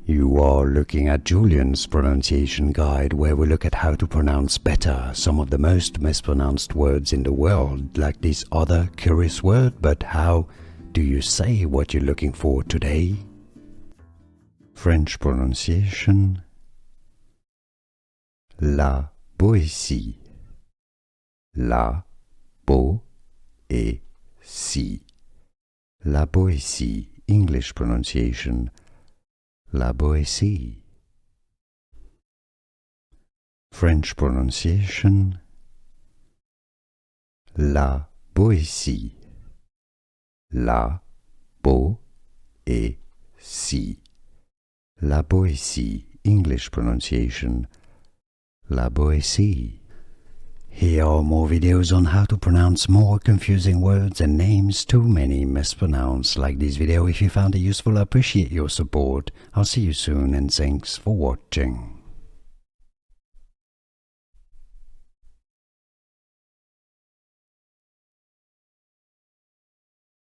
You are looking at Julian's pronunciation guide, where we look at how to pronounce better some of the most mispronounced words in the world, like this other curious word. But how do you say what you're looking for today? French pronunciation: La Boétie. La Boétie. La Boétie. English pronunciation: La Boétie. French pronunciation: La Boétie. La Boétie. La Boétie. English pronunciation: La Boétie. Here are more videos on how to pronounce more confusing words and names too many mispronounced. Like this video if you found it useful. I appreciate your support. I'll see you soon and thanks for watching.